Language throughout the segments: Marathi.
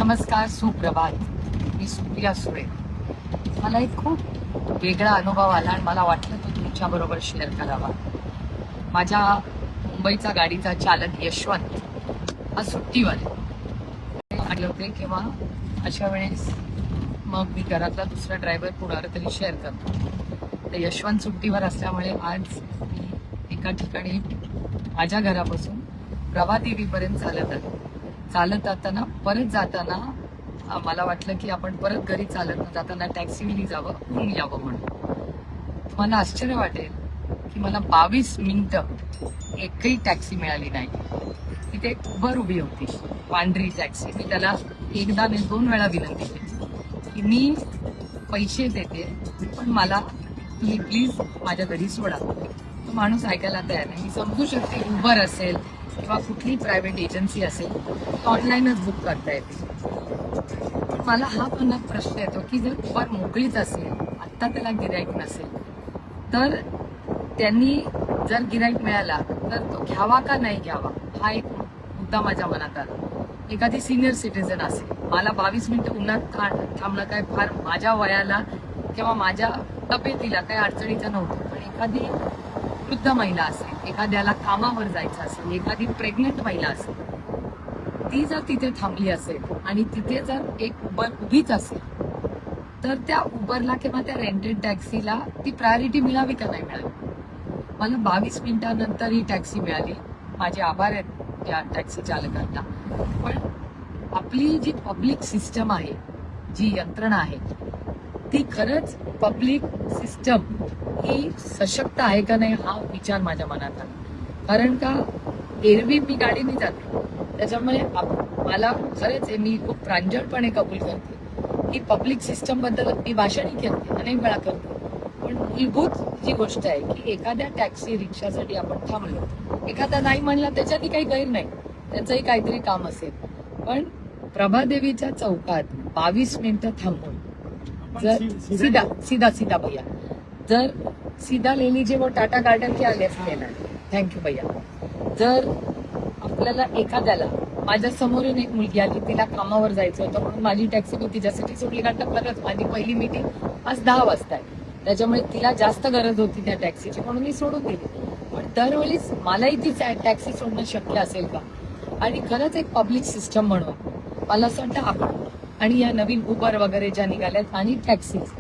नमस्कार, सुप्रभात. मी सुप्रिया सुळे. मला एक खूप वेगळा अनुभव आला आणि मला वाटलं तो तुमच्याबरोबर शेअर करावा. माझ्या मुंबईचा गाडीचा चालक यशवंत हा सुट्टीवर आले होते किंवा अशा वेळेस मग मी घरातला दुसरा ड्रायव्हर कुणाला तरी शेअर करतो. तर यशवंत सुट्टीवर असल्यामुळे आज मी एका ठिकाणी माझ्या घरापासून प्रभादेवीपर्यंत चालत जाताना परत जाताना मला वाटलं की आपण परत घरी चालत जाताना टॅक्सीने जावं, होऊन यावं म्हणून. तुम्हाला आश्चर्य वाटेल की मला 22 मिनिटं एकही टॅक्सी मिळाली नाही. तिथे एक उबर उभी होती, पांढरी टॅक्सी. मी त्याला एकदा नाही 2 वेळा विनंती केली की मी पैसे देते पण मला तुम्ही प्लीज माझ्या घरी सोडा. तो माणूस ऐकायला तयार नाही. मी समजू शकते उबर असेल किंवा कुठली प्रायव्हेट एजन्सी असेल ऑनलाईनच बुक करता येते. पण मला हा मनात प्रश्न येतो की जर उबर मोकळीच असेल, आत्ता त्याला गिराईक नसेल, तर त्यांनी जर गिराईक मिळाला तर तो घ्यावा का नाही घ्यावा हा एक मुद्दा माझ्या मनात आला. एखादी सिनियर सिटीजन असेल, मला 22 मिनिटं उन्हात थांबणं काय फार माझ्या वयाला किंवा माझ्या तब्येतीला काही अडचणीचं नव्हतं. पण एखादी वृद्ध महिला असेल, एखाद्याला कामावर जायचं असेल, एखादी प्रेग्नेंट महिला असेल, ती जर तिथे थांबली असेल आणि तिथे जर एक उबर उभीच असेल तर त्या उबरला किंवा त्या रेंटेड टॅक्सीला ती प्रायोरिटी मिळावी का नाही मिळावी. मला 22 मिनिटांनंतर ही टॅक्सी मिळाली. माझे आभार आहेत त्या टॅक्सी चालकांना. पण आपली जी पब्लिक सिस्टम आहे, जी यंत्रणा आहे, ती खरंच पब्लिक सिस्टम ही सशक्त आहे का नाही हा विचार माझ्या मनात आला. कारण का एरवी मी गाडीने जाते, त्याच्यामुळे मला खरंच आहे, मी खूप प्रांजळपणे कबूल करते की पब्लिक सिस्टम बद्दल मी भाषणही करते, अनेक वेळा करते. पण मूलभूत जी गोष्ट आहे की एखाद्या टॅक्सी रिक्षासाठी आपण थांबलो, एखादा नाही म्हणला त्याच्यातही काही गैर नाही, त्याचंही काहीतरी काम असेल. पण प्रभादेवीच्या चौकात 22 मिनिटं थांबून जर सीधा भैया, जर सीधा ले लीजिए वो टाटा गार्डन क्या लेफ्ट लेना है. थँक्यू भैया. जर आपल्याला एखाद्याला, माझ्या समोरून एक मुलगी आली, तिला कामावर जायचं होतं म्हणून माझी टॅक्सी मी तिच्यासाठी सोडली. कारण खरंच माझी पहिली मीटिंग आज 10 वाजता आहे, त्याच्यामुळे तिला जास्त गरज होती त्या टॅक्सीची म्हणून मी सोडून दिली. पण दरवेळीच मलाही ती टॅक्सी सोडणं शक्य असेल का. आणि खरंच एक पब्लिक सिस्टम म्हणून मला असं वाटतं आपण आणि या नवीन उबर वगैरे ज्या निघाल्यात आणि टॅक्सीज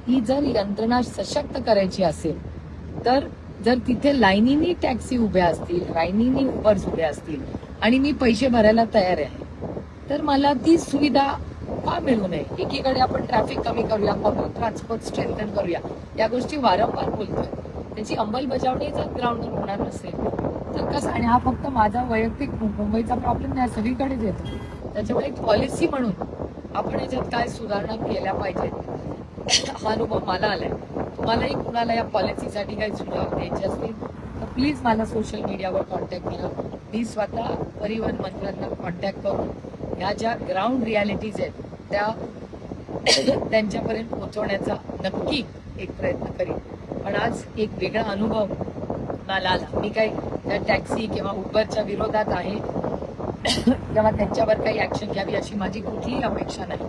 ही जर यंत्रणा सशक्त करायची असेल तर जर तिथे लाईनीनी टॅक्सी उभ्या असतील, लाईनीनी उबर्स उभ्या असतील आणि मी पैसे भरायला तयार आहे, तर मला ती सुविधा का मिळू नये. एकीकडे आपण ट्रॅफिक कमी करूया, पब्लिक ट्रान्सपोर्ट स्ट्रेंथन करूया, या गोष्टी वारंवार बोलतोय. त्याची अंमलबजावणी जर ग्राउंडवर होणार नसेल तर कसं. आणि हा फक्त माझा वैयक्तिक मुंबईचा प्रॉब्लेम नाही, सगळीकडेच येतो. त्याच्यामुळे एक पॉलिसी म्हणून आपण याच्यात काय सुधारणा केल्या पाहिजेत हा अनुभव मला आलाय. तुम्हालाही कुणाला या पॉलिसीसाठी काही सुधारणा द्यायचे असतील तर प्लीज मला सोशल मीडियावर कॉन्टॅक्ट करा. मी स्वतः परिवहन मंत्र्यांना कॉन्टॅक्ट करून ह्या ज्या ग्राउंड रियालिटीज आहेत त्या त्यांच्यापर्यंत पोहोचवण्याचा नक्की एक प्रयत्न करीन. पण आज एक वेगळा अनुभव मला आला. मी काही त्या टॅक्सी किंवा उबरच्या विरोधात आहे किंवा त्यांच्यावर काही ऍक्शन घ्यावी अशी माझी कुठलीही अपेक्षा नाही.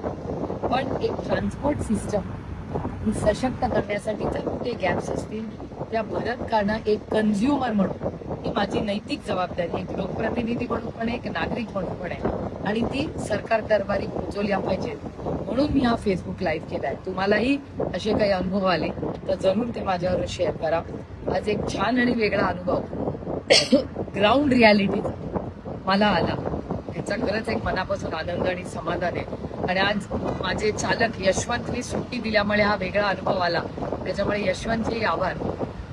पण एक ट्रान्सपोर्ट सिस्टम ही सशक्त करण्यासाठी जर कुठे गॅप्स असतील त्या भरत काढणं एक कन्झ्युमर म्हणून ही माझी नैतिक जबाबदारी, एक लोकप्रतिनिधी म्हणून पण, एक नागरिक म्हणून पण आहे. आणि ती सरकार दरबारी पोहोचवल्या पाहिजेत म्हणून मी हा फेसबुक लाईव्ह केलाय. तुम्हालाही असे काही अनुभव आले तर जरूर ते माझ्यावर शेअर करा. आज एक छान आणि वेगळा अनुभव ग्राउंड रियालिटी मला आला, याचा खरंच एक मनापासून आनंद आणि समाधान आहे. आणि आज माझे चालक यशवंतनी सुट्टी दिल्यामुळे हा वेगळा अनुभव आला, त्याच्यामुळे यशवंतचे आभार.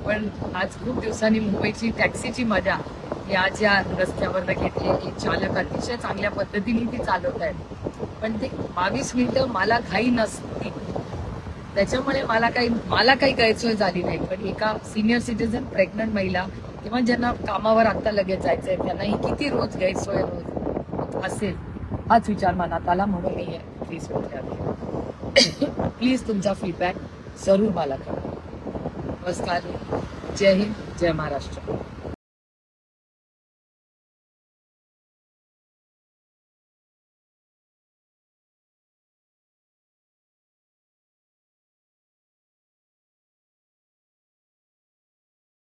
पण आज खूप दिवसांनी मुंबईची टॅक्सीची मजा या ज्या रस्त्यावर घेतली, एक चालक अतिशय चांगल्या पद्धतीने ती चालवत आहेत. पण ते 22 मिनिटं मला घाई नसती, त्याच्यामुळे मला काही गैरसोय झाली नाही. पण एका सिनियर सिटीजन, प्रेग्नंट महिला किंवा ज्यांना कामावर आता लगेच जायचंय त्यांना ही किती रोज गैरसोय असेल हाच विचार मनात आला म्हणून मी हे फेसबुकला प्लीज तुमचा फीडबॅक जरूर मला करा. नमस्कार. जय हिंद, जय महाराष्ट्र.